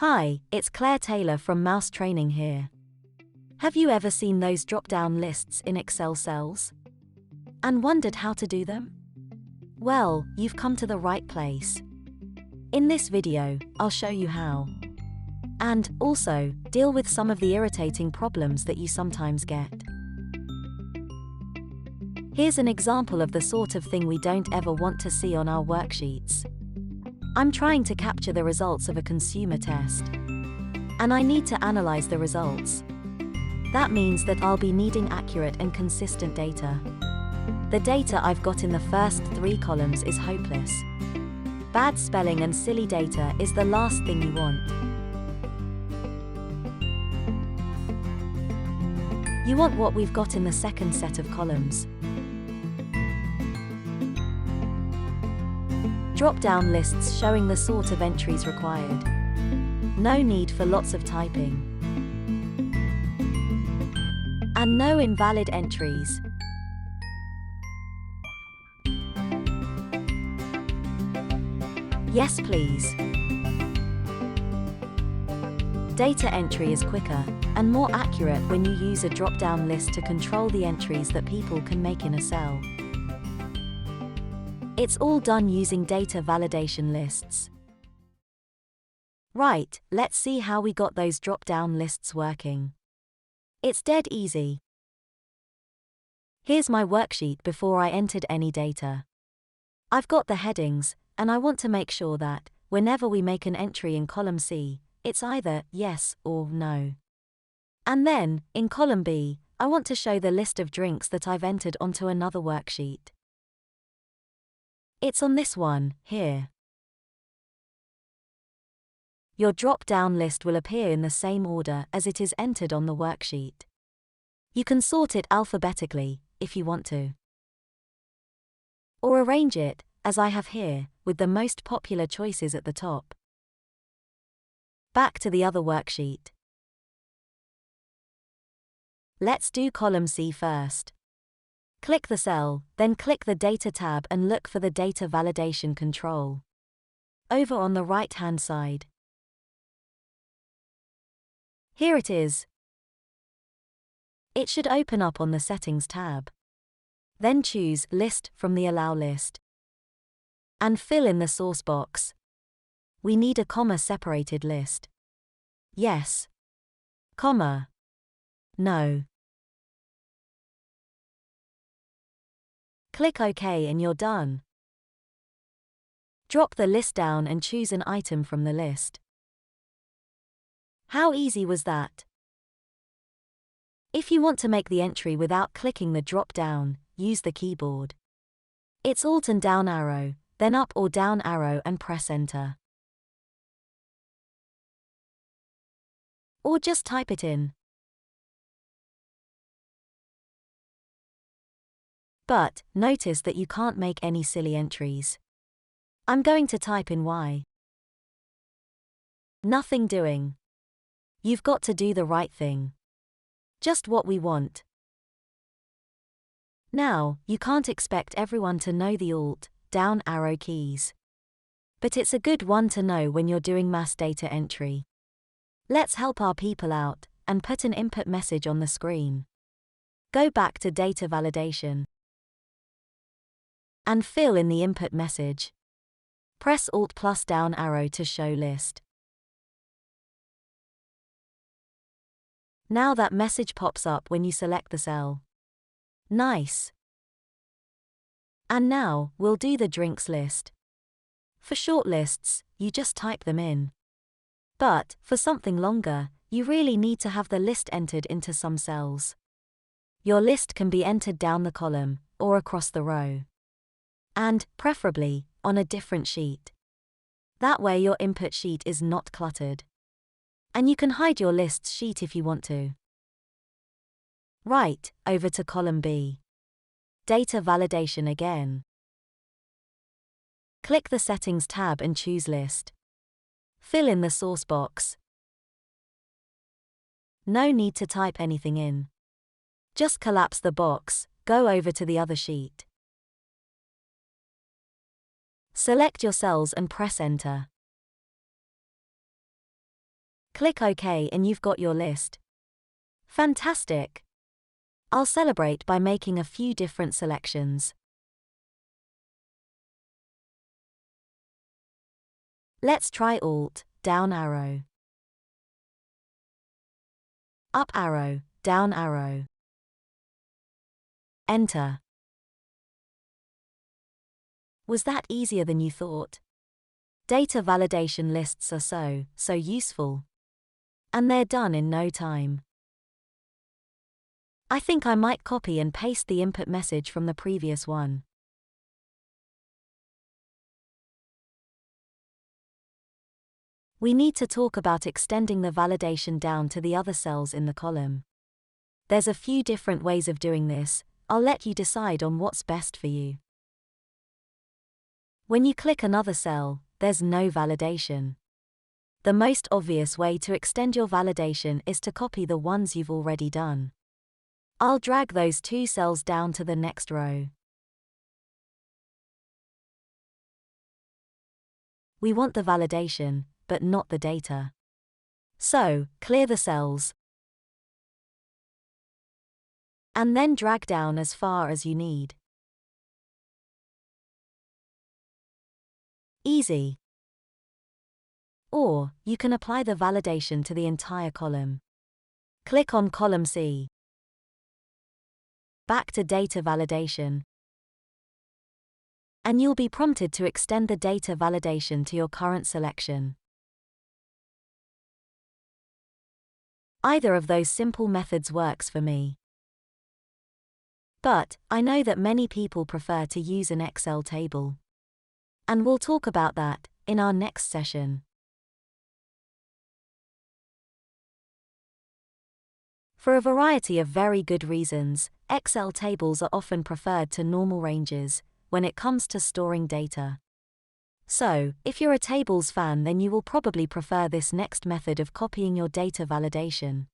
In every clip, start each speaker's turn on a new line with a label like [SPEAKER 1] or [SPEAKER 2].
[SPEAKER 1] Hi, it's Clair Taylor from Mouse Training here. Have you ever seen those drop-down lists in Excel cells? And wondered how to do them? Well, you've come to the right place. In this video, I'll show you how. And, also, deal with some of the irritating problems that you sometimes get. Here's an example of the sort of thing we don't ever want to see on our worksheets. I'm trying to capture the results of a consumer test. And I need to analyze the results. That means that I'll be needing accurate and consistent data. The data I've got in the first 3 columns is hopeless. Bad spelling and silly data is the last thing you want. You want what we've got in the second set of columns. Drop-down lists showing the sort of entries required. No need for lots of typing. And no invalid entries. Yes, please. Data entry is quicker and more accurate when you use a drop-down list to control the entries that people can make in a cell. It's all done using data validation lists. Right, let's see how we got those drop-down lists working. It's dead easy. Here's my worksheet before I entered any data. I've got the headings, and I want to make sure that, whenever we make an entry in column C, it's either yes or no. And then, in column B, I want to show the list of drinks that I've entered onto another worksheet. It's on this one, here. Your drop-down list will appear in the same order as it is entered on the worksheet. You can sort it alphabetically, if you want to. Or arrange it, as I have here, with the most popular choices at the top. Back to the other worksheet. Let's do column C first. Click the cell, then click the Data tab and look for the Data Validation control. Over on the right-hand side. Here it is. It should open up on the Settings tab. Then choose List from the Allow list. And fill in the source box. We need a comma-separated list. Yes. Comma. No. Click OK and you're done. Drop the list down and choose an item from the list. How easy was that? If you want to make the entry without clicking the drop-down, use the keyboard. It's Alt and down arrow, then up or down arrow and press Enter. Or just type it in. But, notice that you can't make any silly entries. I'm going to type in Y. Nothing doing. You've got to do the right thing. Just what we want. Now, you can't expect everyone to know the Alt, down arrow keys. But it's a good one to know when you're doing mass data entry. Let's help our people out, and put an input message on the screen. Go back to Data Validation. And fill in the input message. Press Alt plus down arrow to show list. Now that message pops up when you select the cell. Nice. And now, we'll do the drinks list. For short lists, you just type them in. But, for something longer, you really need to have the list entered into some cells. Your list can be entered down the column, or across the row. And, preferably, on a different sheet. That way your input sheet is not cluttered. And you can hide your lists sheet if you want to. Right, over to column B. Data Validation again. Click the Settings tab and choose List. Fill in the source box. No need to type anything in. Just collapse the box, go over to the other sheet. Select your cells and press Enter. Click OK and you've got your list. Fantastic! I'll celebrate by making a few different selections. Let's try Alt, down arrow. Up arrow, down arrow. Enter. Was that easier than you thought? Data validation lists are so useful. And they're done in no time. I think I might copy and paste the input message from the previous one. We need to talk about extending the validation down to the other cells in the column. There's a few different ways of doing this. I'll let you decide on what's best for you. When you click another cell, there's no validation. The most obvious way to extend your validation is to copy the ones you've already done. I'll drag those two cells down to the next row. We want the validation, but not the data. So, clear the cells. And then drag down as far as you need. Easy. Or, you can apply the validation to the entire column. Click on column C. Back to data validation. And you'll be prompted to extend the data validation to your current selection. Either of those simple methods works for me. But, I know that many people prefer to use an Excel table. And we'll talk about that in our next session. For a variety of very good reasons, Excel tables are often preferred to normal ranges when it comes to storing data. So, if you're a tables fan, then you will probably prefer this next method of copying your data validation.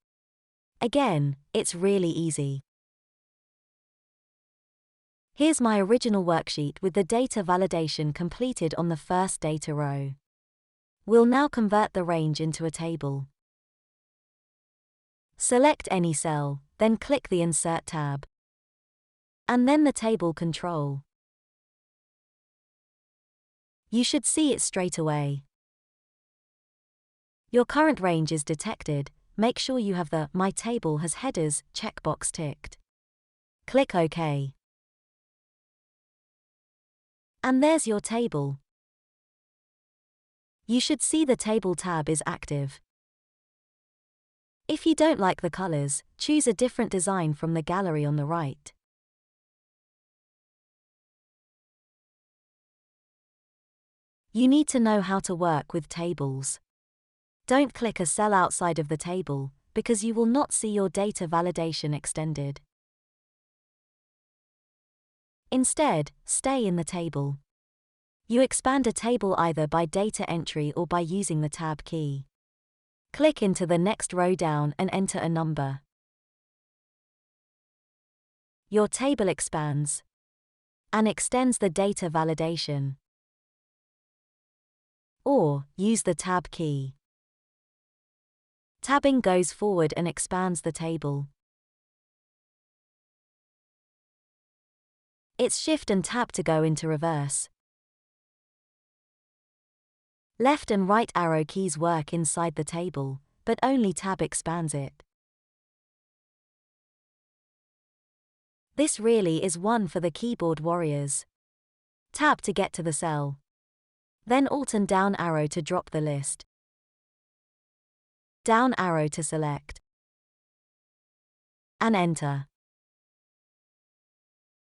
[SPEAKER 1] Again, it's really easy. Here's my original worksheet with the data validation completed on the first data row. We'll now convert the range into a table. Select any cell, then click the Insert tab. And then the table control. You should see it straight away. Your current range is detected. Make sure you have the My Table Has Headers checkbox ticked. Click OK. And there's your table. You should see the Table tab is active. If you don't like the colors, choose a different design from the gallery on the right. You need to know how to work with tables. Don't click a cell outside of the table, because you will not see your data validation extended. Instead, stay in the table. You expand a table either by data entry or by using the Tab key. Click into the next row down and enter a number. Your table expands and extends the data validation. Or, use the Tab key. Tabbing goes forward and expands the table. It's Shift and Tab to go into reverse. Left and right arrow keys work inside the table, but only Tab expands it. This really is one for the keyboard warriors. Tab to get to the cell. Then Alt and down arrow to drop the list. Down arrow to select. And enter.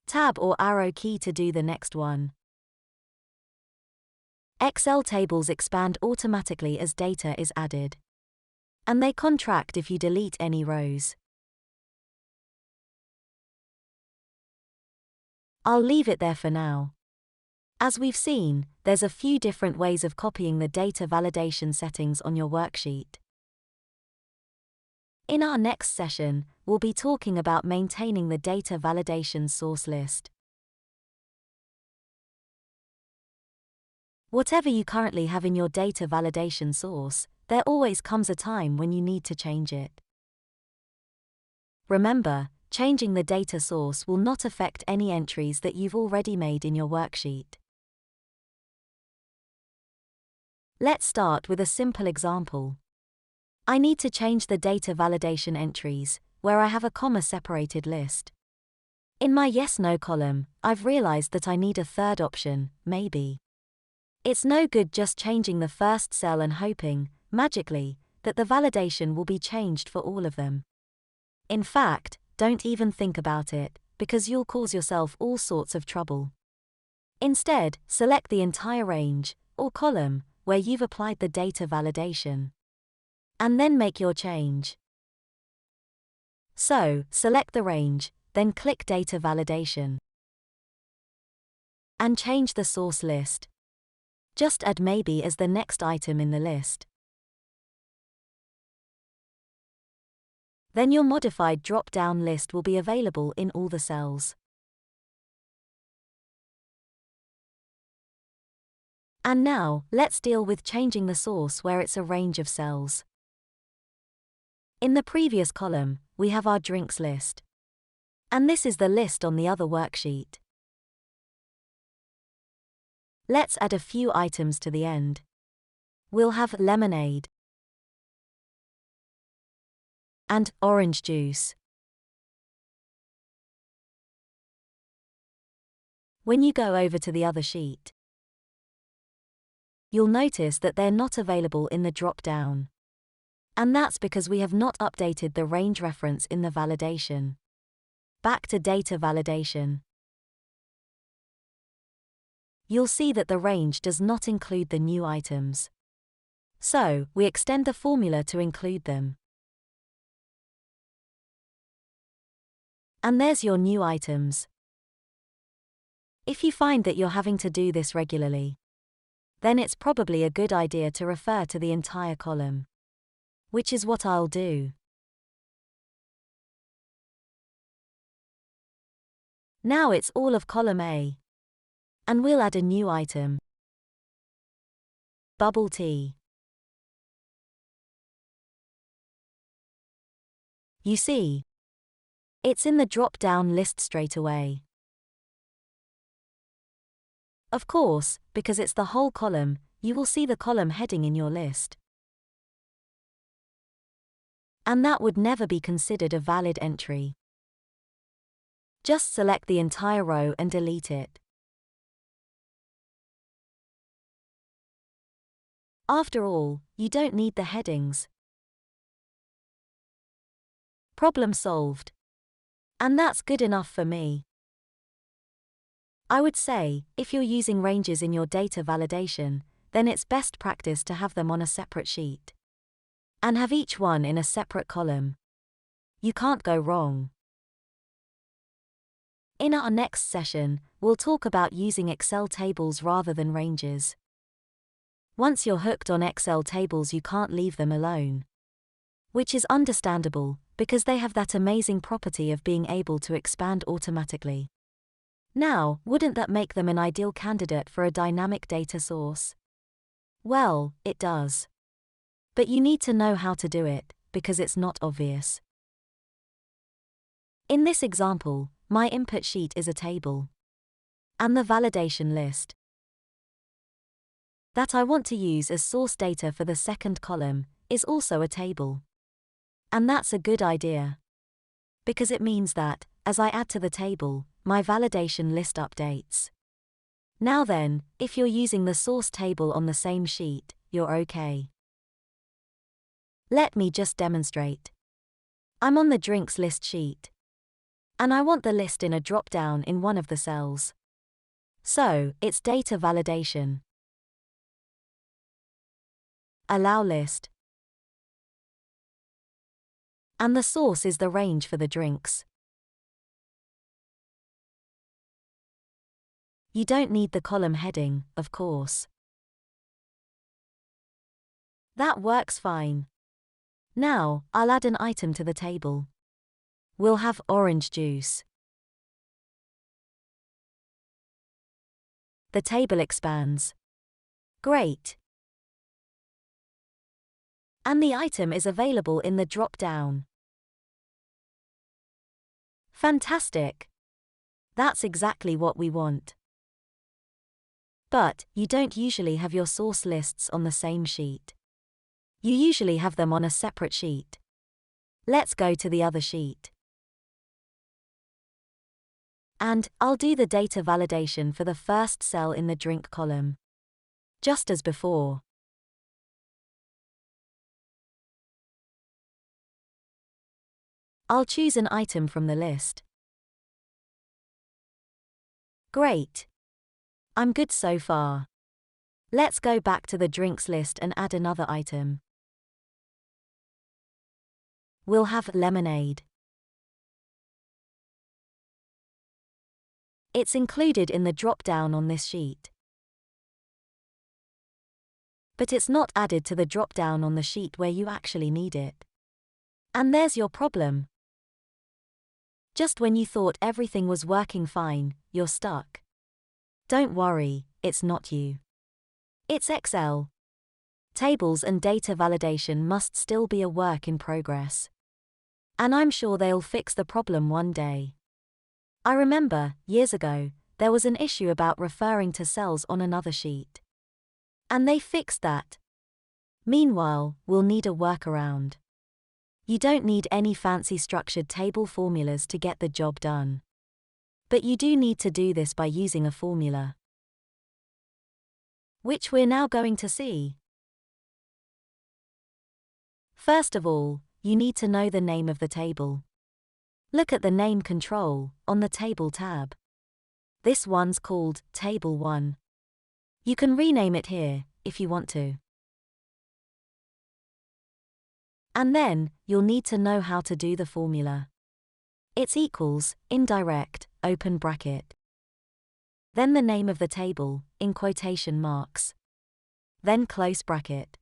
[SPEAKER 1] Tab or arrow key to do the next one. Excel tables expand automatically as data is added. And they contract if you delete any rows. I'll leave it there for now. As we've seen, there's a few different ways of copying the data validation settings on your worksheet. In our next session, we'll be talking about maintaining the data validation source list. Whatever you currently have in your data validation source, there always comes a time when you need to change it. Remember, changing the data source will not affect any entries that you've already made in your worksheet. Let's start with a simple example. I need to change the data validation entries, where I have a comma-separated list. In my yes/no column, I've realized that I need a third option, maybe. It's no good just changing the first cell and hoping, magically, that the validation will be changed for all of them. In fact, don't even think about it, because you'll cause yourself all sorts of trouble. Instead, select the entire range, or column, where you've applied the data validation. And then make your change. So, select the range, then click Data Validation. And change the source list. Just add maybe as the next item in the list. Then your modified drop-down list will be available in all the cells. And now, let's deal with changing the source where it's a range of cells. In the previous column, we have our drinks list. And this is the list on the other worksheet. Let's add a few items to the end. We'll have lemonade and orange juice. When you go over to the other sheet, you'll notice that they're not available in the drop-down. And that's because we have not updated the range reference in the validation. Back to data validation. You'll see that the range does not include the new items. So, we extend the formula to include them. And there's your new items. If you find that you're having to do this regularly, then it's probably a good idea to refer to the entire column. Which is what I'll do. Now it's all of column A. And we'll add a new item. Bubble tea. You see, it's in the drop-down list straight away. Of course, because it's the whole column, you will see the column heading in your list. And that would never be considered a valid entry. Just select the entire row and delete it. After all, you don't need the headings. Problem solved. And that's good enough for me. I would say, if you're using ranges in your data validation, then it's best practice to have them on a separate sheet. And have each one in a separate column. You can't go wrong. In our next session, we'll talk about using Excel tables rather than ranges. Once you're hooked on Excel tables, you can't leave them alone. Which is understandable, because they have that amazing property of being able to expand automatically. Now, wouldn't that make them an ideal candidate for a dynamic data source? Well, it does. But you need to know how to do it, because it's not obvious. In this example, my input sheet is a table. And the validation list that I want to use as source data for the second column is also a table. And that's a good idea. Because it means that, as I add to the table, my validation list updates. Now then, if you're using the source table on the same sheet, you're okay. Let me just demonstrate. I'm on the drinks list sheet. And I want the list in a drop-down in one of the cells. So, it's data validation. Allow list. And the source is the range for the drinks. You don't need the column heading, of course. That works fine. Now, I'll add an item to the table. We'll have orange juice. The table expands. Great. And the item is available in the drop-down. Fantastic! That's exactly what we want. But you don't usually have your source lists on the same sheet. You usually have them on a separate sheet. Let's go to the other sheet. And I'll do the data validation for the first cell in the drink column. Just as before. I'll choose an item from the list. Great. I'm good so far. Let's go back to the drinks list and add another item. We'll have lemonade. It's included in the drop-down on this sheet. But it's not added to the drop-down on the sheet where you actually need it. And there's your problem. Just when you thought everything was working fine, you're stuck. Don't worry, it's not you. It's Excel. Tables and data validation must still be a work in progress. And I'm sure they'll fix the problem one day. I remember, years ago, there was an issue about referring to cells on another sheet. And they fixed that. Meanwhile, we'll need a workaround. You don't need any fancy structured table formulas to get the job done. But you do need to do this by using a formula. Which we're now going to see. First of all, you need to know the name of the table. Look at the name control on the Table tab. This one's called Table 1. You can rename it here if you want to. And then, you'll need to know how to do the formula. It's equals, indirect, open bracket. Then the name of the table, in quotation marks. Then close bracket.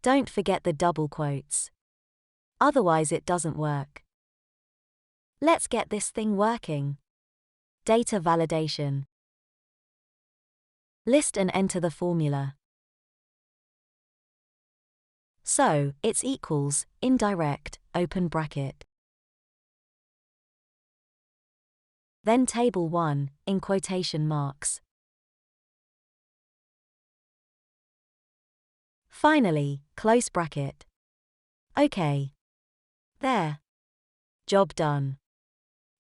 [SPEAKER 1] Don't forget the double quotes. Otherwise it doesn't work. Let's get this thing working. Data validation. List and enter the formula. So, it's equals, indirect, open bracket. Then table 1, in quotation marks. Finally, close bracket. Okay. There. Job done.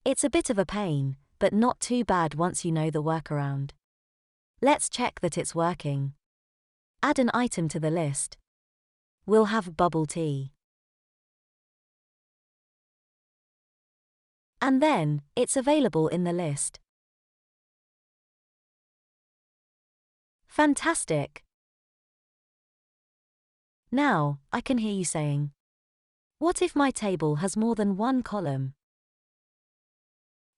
[SPEAKER 1] It's a bit of a pain, but not too bad once you know the workaround. Let's check that it's working. Add an item to the list. We'll have bubble tea. And then, it's available in the list. Fantastic. Now, I can hear you saying, what if my table has more than one column?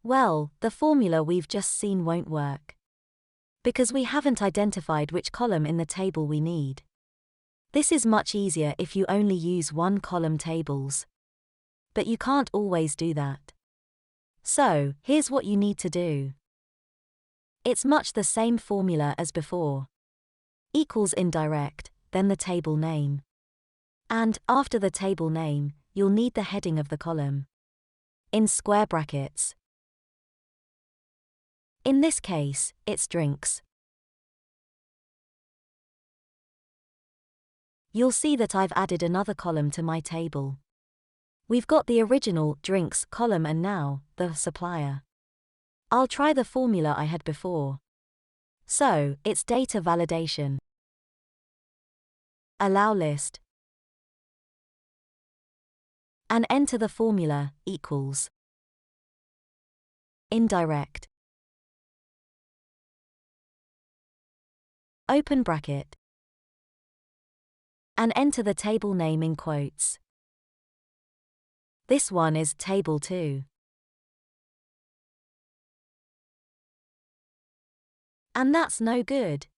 [SPEAKER 1] Well, the formula we've just seen won't work. Because we haven't identified which column in the table we need. This is much easier if you only use one-column tables. But you can't always do that. So, here's what you need to do. It's much the same formula as before. Equals indirect, then the table name. And, after the table name, you'll need the heading of the column. In square brackets. In this case, it's drinks. You'll see that I've added another column to my table. We've got the original drinks column and now the supplier. I'll try the formula I had before. So, it's data validation. Allow list. And enter the formula, equals. Indirect. Open bracket. And enter the table name in quotes. This one is table 2. And that's no good.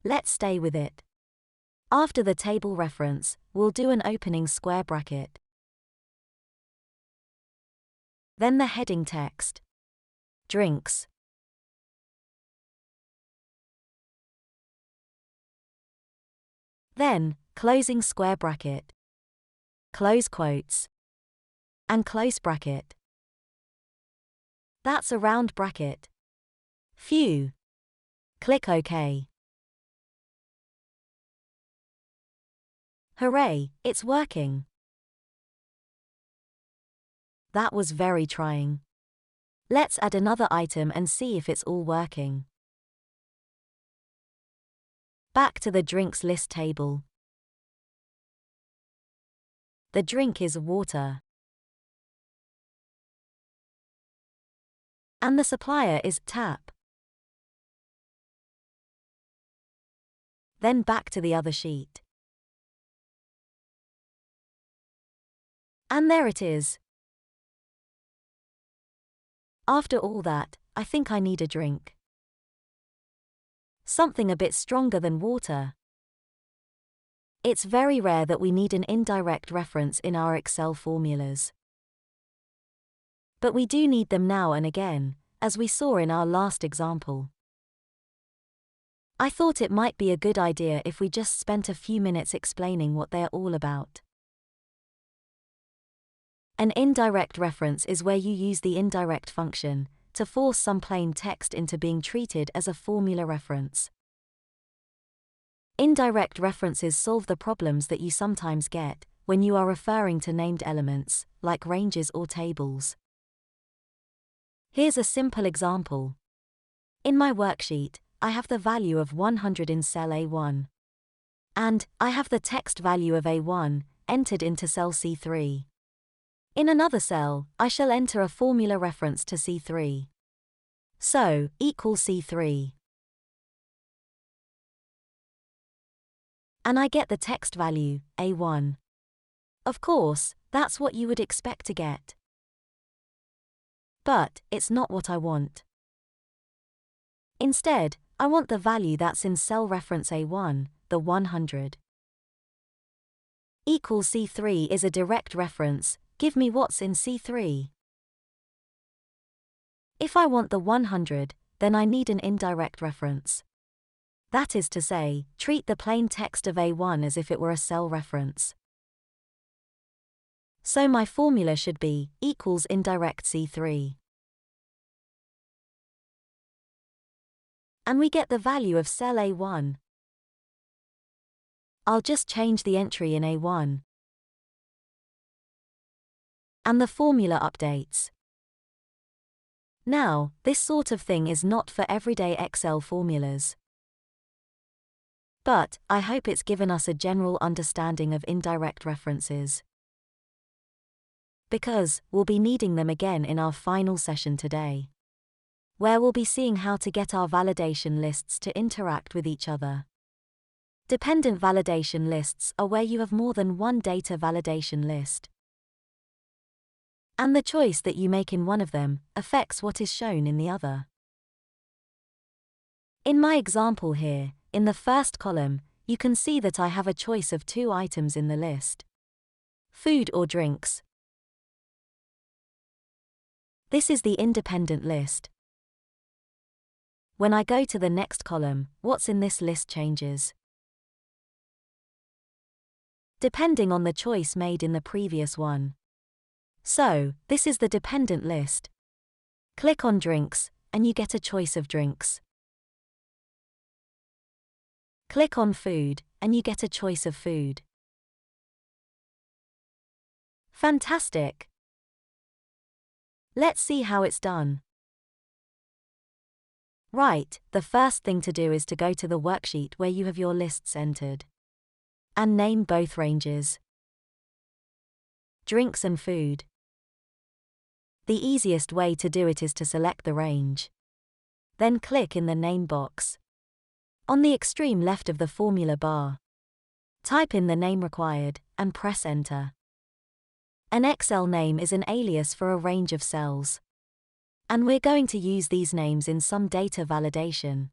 [SPEAKER 1] Let's stay with it. After the table reference, we'll do an opening square bracket. Then the heading text. Drinks. Then, closing square bracket, close quotes, and close bracket. That's a round bracket. Phew. Click OK. Hooray, it's working. That was very trying. Let's add another item and see if it's all working. Back to the drinks list table. The drink is water. And the supplier is tap. Then back to the other sheet. And there it is. After all that, I think I need a drink. Something a bit stronger than water. It's very rare that we need an indirect reference in our Excel formulas. But we do need them now and again, as we saw in our last example. I thought it might be a good idea if we just spent a few minutes explaining what they're all about. An indirect reference is where you use the indirect function to force some plain text into being treated as a formula reference. Indirect references solve the problems that you sometimes get when you are referring to named elements, like ranges or tables. Here's a simple example. In my worksheet, I have the value of 100 in cell A1. And I have the text value of A1 entered into cell C3. In another cell, I shall enter a formula reference to C3. So, equals C3. And I get the text value, A1. Of course, that's what you would expect to get. But, it's not what I want. Instead, I want the value that's in cell reference A1, the 100. Equals C3 is a direct reference. Give me what's in C3. If I want the 100, then I need an indirect reference. That is to say, treat the plain text of A1 as if it were a cell reference. So my formula should be equals indirect C3. And we get the value of cell A1. I'll just change the entry in A1. And the formula updates. Now, this sort of thing is not for everyday Excel formulas. But, I hope it's given us a general understanding of indirect references. Because, we'll be needing them again in our final session today, where we'll be seeing how to get our validation lists to interact with each other. Dependent validation lists are where you have more than one data validation list. And the choice that you make in one of them affects what is shown in the other. In my example here, in the first column, you can see that I have a choice of two items in the list: food or drinks. This is the independent list. When I go to the next column, what's in this list changes, depending on the choice made in the previous one. So, this is the dependent list. Click on drinks, and you get a choice of drinks. Click on food, and you get a choice of food. Fantastic! Let's see how it's done. Right, the first thing to do is to go to the worksheet where you have your lists entered. And name both ranges: drinks and food. The easiest way to do it is to select the range. Then click in the name box. On the extreme left of the formula bar, type in the name required, and press enter. An Excel name is an alias for a range of cells. And we're going to use these names in some data validation.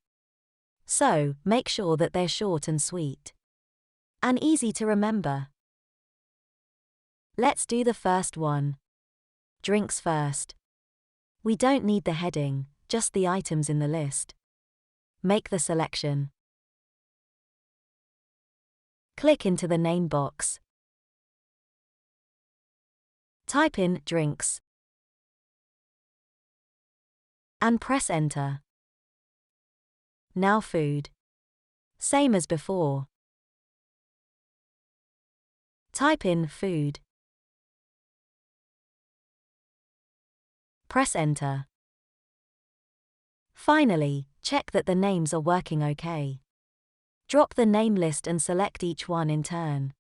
[SPEAKER 1] So, make sure that they're short and sweet. And easy to remember. Let's do the first one. Drinks first. We don't need the heading, just the items in the list. Make the selection. Click into the name box. Type in drinks and press enter. Now food. Same as before. Type in food. Press enter. Finally, check that the names are working okay. Drop the name list and select each one in turn.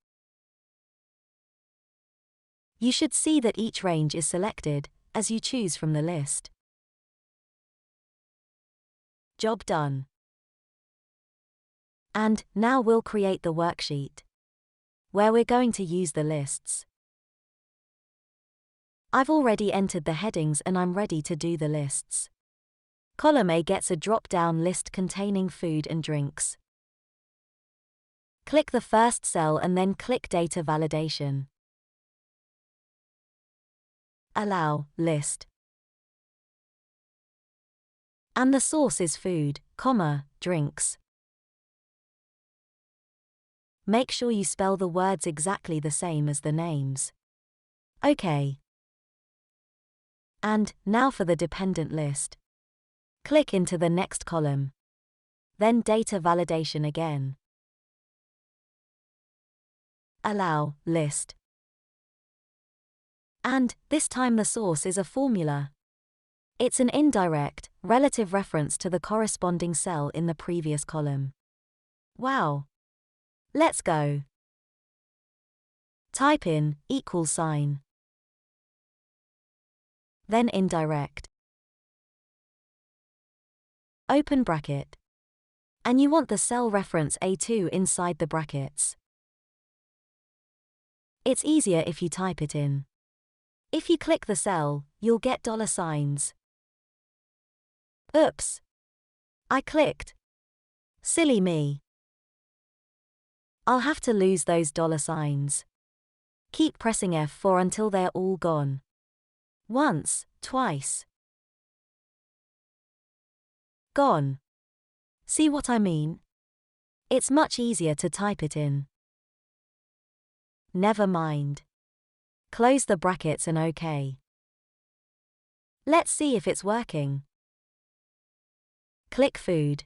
[SPEAKER 1] You should see that each range is selected as you choose from the list. Job done. And now we'll create the worksheet where we're going to use the lists. I've already entered the headings and I'm ready to do the lists. Column A gets a drop-down list containing food and drinks. Click the first cell and then click Data Validation. Allow list. And the source is food, drinks. Make sure you spell the words exactly the same as the names. OK. And now for the dependent list. Click into the next column. Then Data Validation again. Allow list. And this time the source is a formula. It's an indirect, relative reference to the corresponding cell in the previous column. Wow! Let's go. Type in =. Then indirect. Open bracket. And you want the cell reference A2 inside the brackets. It's easier if you type it in. If you click the cell, you'll get $signs. Oops! I clicked. Silly me. I'll have to lose those $signs. Keep pressing F4 until they're all gone. Once, twice. Gone. See what I mean? It's much easier to type it in. Never mind. Close the brackets and OK. Let's see if it's working. Click food.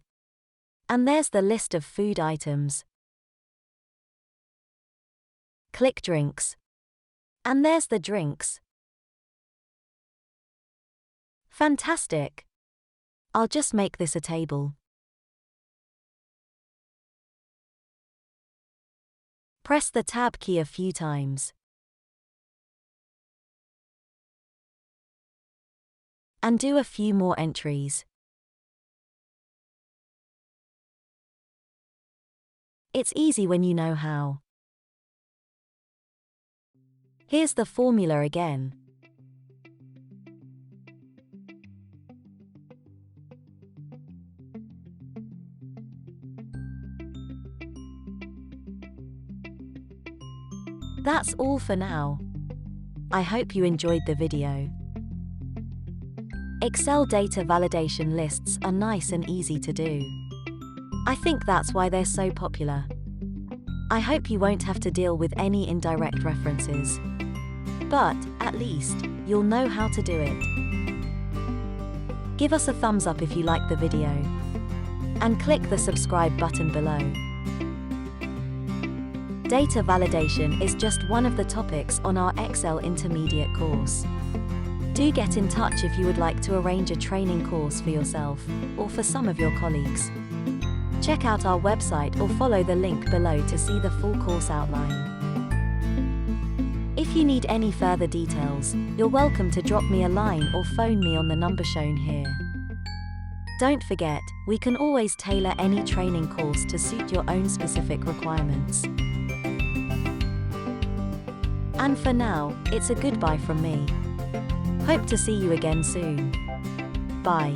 [SPEAKER 1] And there's the list of food items. Click drinks. And there's the drinks. Fantastic. I'll just make this a table. Press the Tab key a few times. And do a few more entries. It's easy when you know how. Here's the formula again. That's all for now. I hope you enjoyed the video. Excel data validation lists are nice and easy to do. I think that's why they're so popular. I hope you won't have to deal with any indirect references. But, at least, you'll know how to do it. Give us a thumbs up if you like the video. And click the subscribe button below. Data validation is just one of the topics on our Excel Intermediate course. Do get in touch if you would like to arrange a training course for yourself, or for some of your colleagues. Check out our website or follow the link below to see the full course outline. If you need any further details, you're welcome to drop me a line or phone me on the number shown here. Don't forget, we can always tailor any training course to suit your own specific requirements. And for now, it's a goodbye from me. Hope to see you again soon. Bye.